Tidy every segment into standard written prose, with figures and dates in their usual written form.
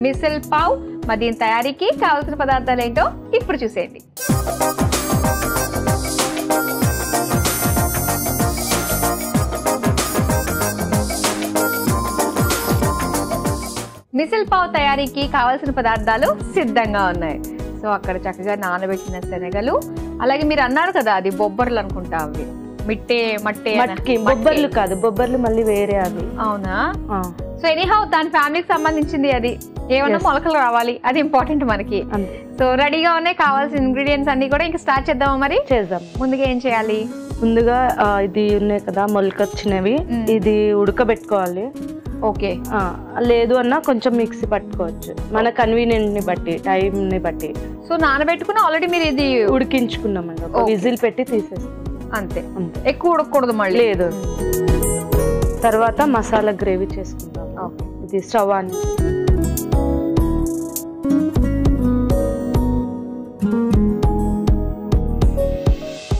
Missile pav. మరి దీని తయారీకి కావాల్సిన పదార్థాలు ఏంటో ఇప్పుడు చూసేయండి. మిసల్ పావ్ తయారీకి కావాల్సిన పదార్థాలు సిద్ధంగా ఉన్నాయి. సో అక్కడ చక్కగా నానబెట్టిన శనగలు, అలాగే మీరు అన్నారు కదా అది బొబ్బర్లు అనుకుంటా, అవి మట్టి బొబ్బర్లు కాదు, బొబ్బర్లు మళ్ళీ వేరే అవి. అవునా? సో ఎనీహౌ దాని ఫ్యామిలీకి సంబంధించింది అది. ఏమన్నా మొలకలు రావాలి, అది ఇంపార్టెంట్ మనకి. సో రెడీగా ఉన్నాయి కావాల్సిన ఇంగ్రీడియంట్స్ అన్ని కూడా. ఇంకా స్టార్ట్ చేద్దామా? మరి చేద్దాం. ముందుగా ఏం చేయాలి? ముందుగా ఇది ఉన్నాయి కదా మొలకొచ్చినవి, ఇది ఉడకబెట్టుకోవాలి. ఓకే. లేదు అన్నా కొంచెం మిక్సీ పట్టుకోవచ్చు, మన కన్వీనియంట్ ని బట్టి, టైం ని బట్టి. సో నానబెట్టుకుని ఆల్రెడీ మీరు ఇది ఉడికించుకున్నామండి, విజిల్ పెట్టి తీసేస్తాం అంతే. ఎక్కువ ఉడకకూడదు మళ్ళీ. లేదు. తర్వాత మసాలా గ్రేవీ చేసుకుందాం. ఇది స్టవ్ ఆన్.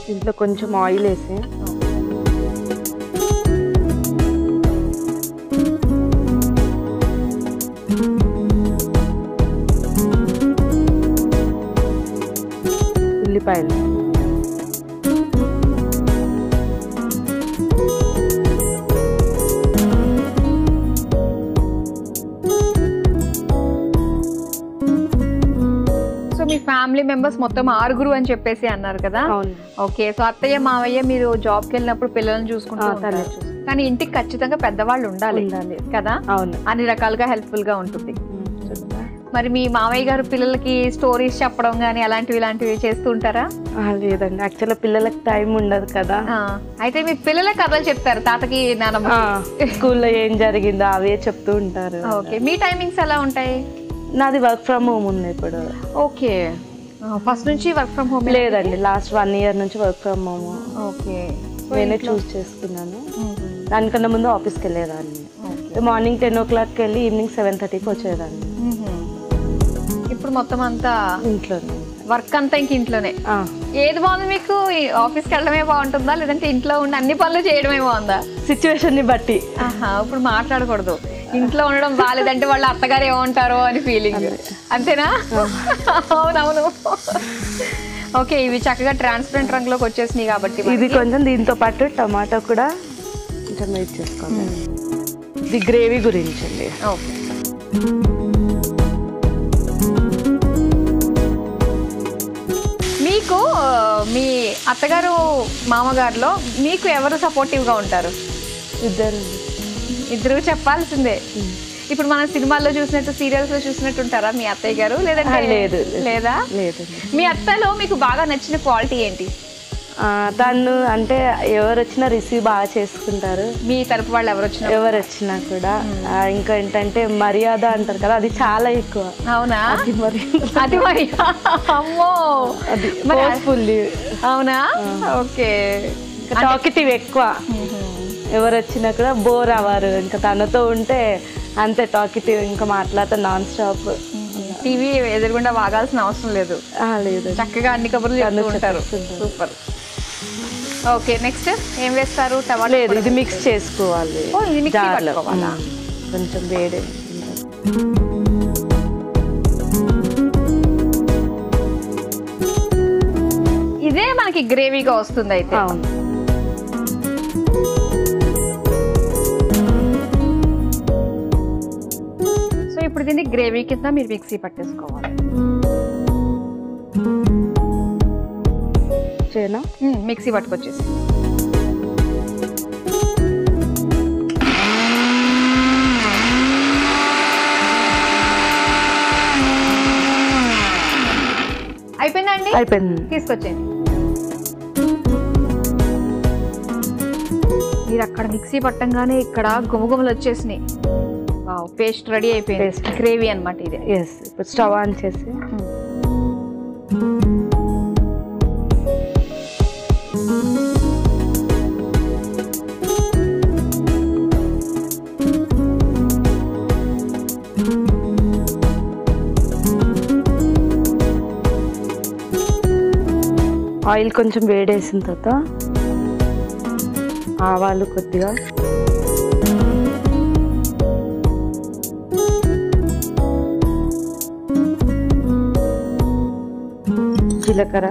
దీంట్లో కొంచెం ఆయిల్ వేసి ఉల్లిపాయలు, మీ ఫ్యామిలీ మెంబర్స్ మొత్తం 6 అని చెప్పేసి అన్నారు కదా? ఓకే. సో అత్తయ్య మావయ్య మీరు జాబ్కి వెళ్ళినప్పుడు పిల్లల్ని చూసుకుంటారు, కానీ ఇంటికి ఖచ్చితంగా పెద్దవాళ్ళు ఉండాలి కదా? అవును. అన్ని రకాలుగా హెల్ప్ఫుల్ గా ఉంటుంది. మరి మీ మావయ్య గారు పిల్లలకి స్టోరీస్ చెప్పడం గానీ ఇలాంటివి చేస్తూ ఉంటారా? లేదండి, యాక్చువల్గా పిల్లలకి టైం ఉండదు కదా. అయితే మీ పిల్లల కథలు చెప్తారు తాతకి నాన్నమ్మ, స్కూల్లో ఏం జరిగిందో అవే చెప్తూ ఉంటారు. ఓకే. మీ టైమింగ్స్ ఎలా ఉంటాయి? నాది వర్క్ ఫ్రమ్ హోమ్ ఉంది ఇప్పుడు. ఓకే. ఫస్ట్ నుంచి వర్క్ ఫ్రమ్ హోమ్? లేదండి, లాస్ట్ 1 year నుంచి వర్క్ ఫ్రమ్ హోమ్. ఓకే. నేనే చూస్ చేసుకున్నాను. దానికన్నా ముందు ఆఫీస్కి వెళ్ళేదాన్ని. మార్నింగ్ 10 o'clockకి వెళ్ళి ఈవినింగ్ 7:30కి వచ్చేదాన్ని. ఇప్పుడు మొత్తం అంతా ఇంట్లోనే, వర్క్ అంతా ఇంక ఇంట్లోనే. ఏది బాగుంది మీకు? ఆఫీస్కి వెళ్ళడమే బాగుంటుందా, లేదంటే ఇంట్లో ఉండి అన్ని పనులు చేయడమే బాగుందా? సిచ్యువేషన్ ని బట్టి. ఇప్పుడు మాట్లాడకూడదు, ఇంట్లో ఉండడం బాగాలేదంటే వాళ్ళ అత్తగారు ఏమంటారో అని ఫీలింగ్, అంతేనా? అవునవును. ఓకే. ఇవి చక్కగా ట్రాన్స్పరెంట్ రంగులోకి వచ్చేసినాయి కాబట్టి ఇది కొంచెం దీంతో పాటు టమాటో కూడా కొంచెం వేసి చేసుకోవాలి. ఇది గ్రేవీ గురించి అండి. ఓకే. మీకు మీ అత్తగారు మామగారులో మీకు ఎవరు సపోర్టివ్గా ఉంటారు? ఇద్దరు చెప్పాల్సిందే. ఇప్పుడు మనం సినిమాల్లో చూసినట్టు, సీరియల్స్ లో చూసినట్టు ఉంటారా మీ అత్తయ్య గారు, లేదంటే లేదా? మీ అత్తలో మీకు బాగా నచ్చిన క్వాలిటీ ఏంటి? తను అంటే ఎవరు వచ్చినా రిసీవ్ బాగా చేసుకుంటారు. మీ తరపు వాళ్ళు ఎవరు వచ్చినా కూడా. ఇంకా ఏంటంటే మర్యాద అంటారు కదా, అది చాలా ఎక్కువ. అవునా? అది మరి అమ్మో, అది ఫోర్స్ఫుల్లీ. అవునా? ఓకే. టాకిటివ్ ఎక్కువ. ఎవరు వచ్చినా కూడా బోర్ అవ్వరు, ఇంకా తనతో ఉంటే అంతే టాకిటివ్, ఇంకా మాట్లాడితే నాన్ స్టాప్. టీవీ ఎదురుగుండా వాగాల్సిన అవసరం లేదు. లేదు, చక్కగా అన్ని కబుర్లు చెప్తూ ఉంటారు. సూపర్. ఓకే. నెక్స్ట్ ఏం వేస్తారు? టమాటా. లేదు, ఇది మిక్స్ చేసుకోవాలి. కొంచెం వేడి. ఇదే మనకి గ్రేవీగా వస్తుంది అయితే. సో ఇప్పుడు దీన్ని గ్రేవీ కింద మీరు మిక్సీ పట్టేసుకోవాలి. మిక్సీ పట్టుకొచ్చేసి అయిపోయిందండి. అయిపోయింది, తీసుకొచ్చేయండి. మీరు అక్కడ మిక్సీ పట్టంగానే ఇక్కడ గుమగుమలు వచ్చేసినాయి. పేస్ట్ రెడీ అయిపోయింది. గ్రేవీ అన్నమాట ఇది. ఇప్పుడు స్టవ్ ఆన్ చేసి ఆయిల్ కొంచెం వేడేసిన తర్వాత ఆవాలు కొద్దిగా, జీలకర్ర,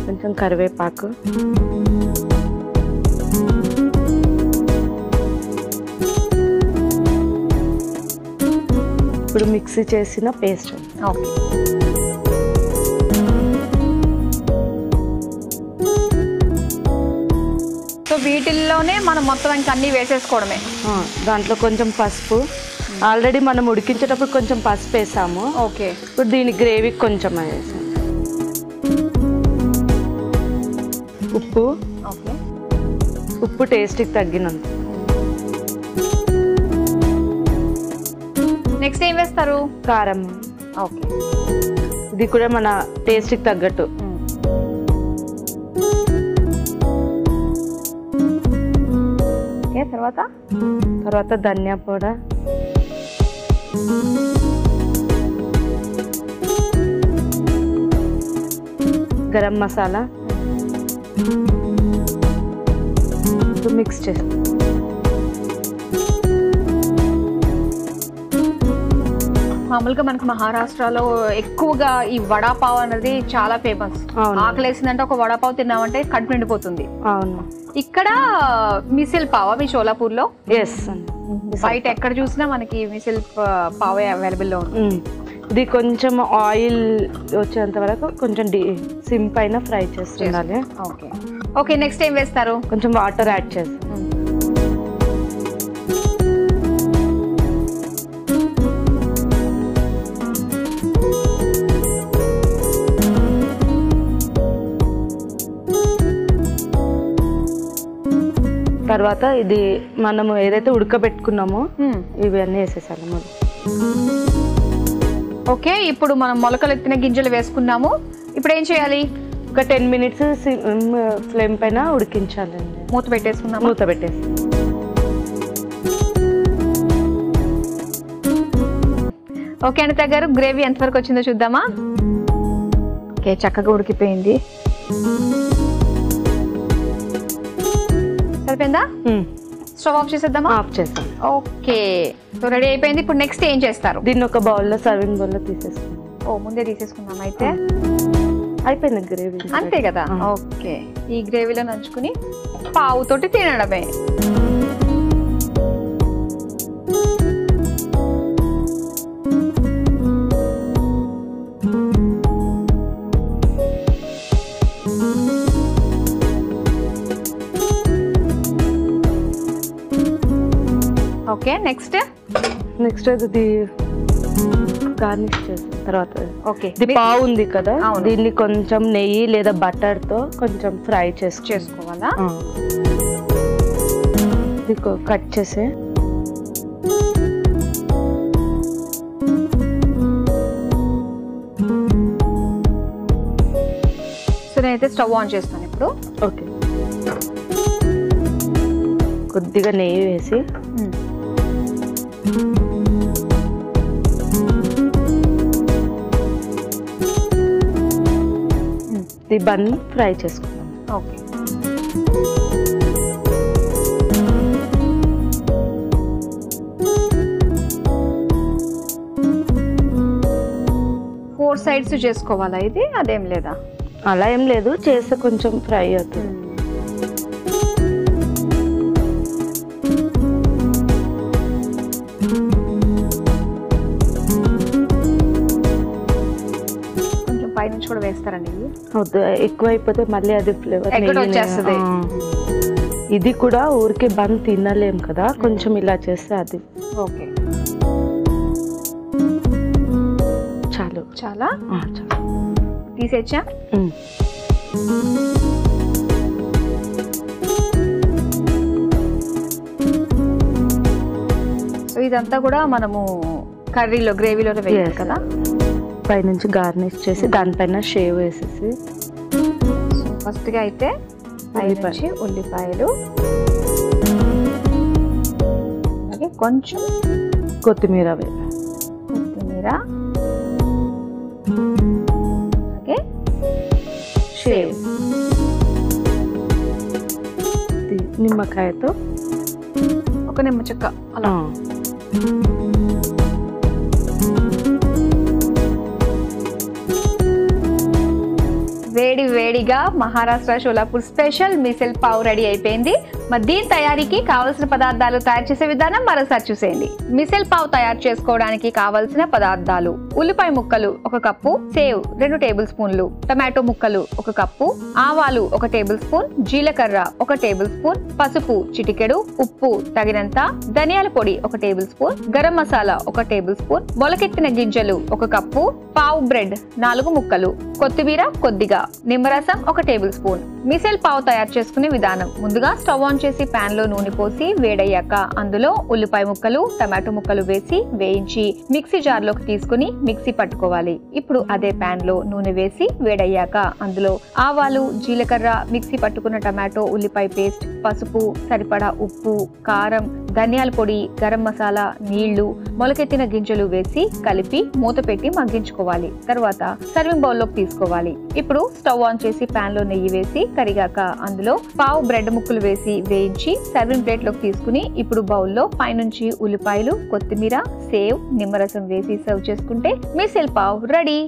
కొంచెం కరివేపాకు, ఇప్పుడు మిక్సీ చేసిన పేస్ట్. ఓకే, సో వీటిల్లోనే మనం మొత్తం ఇంకా అన్నీ వేసేసుకోవడమే. దాంట్లో కొంచెం పసుపు, ఆల్రెడీ మనం ఉడికించేటప్పుడు కొంచెం పసుపు వేసాము. ఓకే, ఇప్పుడు దీని గ్రేవీకి కొంచెం వేసాము. ఉప్పు, ఓకే, ఉప్పు టేస్ట్కి తగ్గినంత. నెక్స్ట్ ఏం వేస్తారు? కారం. ఓకే, ఇది కూడా మన టేస్ట్కి తగ్గట్టు. ఓకే, తర్వాత ధనియా పౌడర్, గరం మసాలా మిక్స్ చేసి మామూలుగా మనకి మహారాష్ట్రలో ఎక్కువగా ఈ వడాపావ్ అనేది చాలా ఫేమస్. ఆకలేసిందంటే ఒక వడాపావ్ తిన్నామంటే కడుపు నిండిపోతుంది. అవును. ఇక్కడ మిసిల్ పావా మీ షోలాపూర్ లో? ఎస్, బయట ఎక్కడ చూసినా మనకి మిసిల్ పావే అవైలబుల్ లో ఉంది. ఇది కొంచెం ఆయిల్ వచ్చేంత వరకు కొంచెం సిమ్ పైన ఫ్రై చేస్తుండాలి. ఓకే, ఓకే, నెక్స్ట్ ఏం వేస్తారు? కొంచెం వాటర్ యాడ్ చేస్తాం. తర్వాత ఇది మనము ఏదైతే ఉడకబెట్టుకున్నామో ఇవన్నీ వేసేసాము. ఓకే, ఇప్పుడు మనం మొలకలు ఎత్తిన గింజలు వేసుకున్నాము. ఇప్పుడు ఏం చేయాలి? ఒక 10 minutes ఫ్లేమ్ పైన ఉడికించాలండి. మూత పెట్టేసుకున్నాము. మూత పెట్టేసి ఓకే అనిత గారు, గ్రేవీ ఎంతవరకు వచ్చిందో చూద్దామా? ఓకే, చక్కగా ఉడికిపోయింది. సరిపోయిందా? స్టవ్ ఆఫ్ చేసేద్దామా? ఆఫ్ చేస్తాం. ఓకే, సో రెడీ అయిపోయింది. ఇప్పుడు నెక్స్ట్ ఏం చేస్తారు? దీన్ని ఒక బౌల్లో, సర్వింగ్ బౌల్లో తీసేసుకుందాం. ఓ, ముందే తీసేసుకున్నాం. అయితే అయిపోయింది గ్రేవీ. అంతే కదా? ఓకే, ఈ గ్రేవీలో నంచుకుని పావుతోటి తినడమే. ఓకే, నెక్స్ట్ ఇది గార్నిష్ చేసిన తర్వాత ఓకే, ఇది పావు ఉంది కదా, దీన్ని కొంచెం నెయ్యి లేదా బటర్ తో కొంచెం ఫ్రై చేసుకోవాలా? ఇది కట్ చేసి సో నేనైతే స్టవ్ ఆన్ చేస్తాను ఇప్పుడు. ఓకే, కొద్దిగా నెయ్యి వేసి ఈ బన్ ఫ్రై చేసుకున్నాం. ఓకే, 4 sides చేసుకోవాలా ఇది? అదేం లేదా? అలా ఏం లేదు, చేస్తే కొంచెం ఫ్రై అవుతుంది. పైనుంచి కూడా వేస్తారండి? ఎక్కువ అయిపోతే మళ్ళీ అది ఫ్లేవర్ వచ్చేస్తుంది. ఇది కూడా ఊరికే బంద్ తినలేం కదా, కొంచెం ఇలా చేస్తే అది. ఓకే, చాలు. చాలా తీసేచ్చా? సో ఇదంతా కూడా మనము కర్రీలో, గ్రేవీలో వేయాలి కదా. పైనుంచి గార్నిష్ చేసి దానిపైన షేవ్ వేసేసి ఫస్ట్గా అయితే ఉల్లిపాయలు, అలాగే కొంచెం కొత్తిమీర, అలాగే షేవ్, నిమ్మకాయతో ఒక నిమ్మ చెక్క అలా. వేడి వేడిగా మహారాష్ట్ర షోలాపూర్ స్పెషల్ మిసల్ పావ్ రెడీ అయిపోయింది. మరి దీని తయారీకి కావలసిన పదార్థాలు, తయారు చేసే విధానం మరోసారి చూసేయండి. మిసల్ పావ్ తయారు చేసుకోవడానికి కావలసిన పదార్థాలు: ఉల్లిపాయ ముక్కలు 1 కప్పు, సేవ్ 2 టేబుల్ స్పూన్లు, టమాటో ముక్కలు 1 కప్పు, ఆవాలు 1 టేబుల్ స్పూన్, జీలకర్ర 1 టేబుల్ స్పూన్, పసుపు చిటికెడు, ఉప్పు తగినంత, ధనియాల పొడి 1 table spoon, garam masala 1 table spoon, మొలకెత్తిన గింజలు 1 కప్పు, పావ్ బ్రెడ్ 4 ముక్కలు, కొత్తిమీర కొద్దిగా, నిమ్మరసం 1 టేబుల్ స్పూన్. మిసల్ పావ్ తయారు చేసుకునే విధానం: ముందుగా స్టవ్ ఆన్ చేసి పాన్ లో నూనె పోసి వేడయ్యాక అందులో ఉల్లిపాయ ముక్కలు, టమాటో ముక్కలు వేసి వేయించి మిక్సీ జార్ లోకి తీసుకుని మిక్సీ పట్టుకోవాలి. ఇప్పుడు అదే పాన్ లో నూనె వేసి వేడయ్యాక అందులో ఆవాలు, జీలకర్ర, మిక్సీ పట్టుకున్న టమాటో ఉల్లిపాయ పేస్ట్, పసుపు, సరిపడా ఉప్పు, కారం, ధనియాల పొడి, గరం మసాలా, నీళ్లు, మొలకెత్తిన గింజలు వేసి కలిపి మూత పెట్టి మగ్గించుకోవాలి. తర్వాత సర్వింగ్ బౌల్ లోకి తీసుకోవాలి. ఇప్పుడు స్టవ్ ఆన్ చేసి పాన్ లో నెయ్యి వేసి కరిగాక అందులో పావు బ్రెడ్ ముక్కలు వేసి వేయించి సర్వింగ్ ప్లేట్ లోకి తీసుకుని ఇప్పుడు బౌల్లో పైనుంచి ఉల్లిపాయలు, కొత్తిమీర, సేవ్, నిమ్మరసం వేసి సర్వ్ చేసుకుంటే మిసల్ పావ్ రెడీ.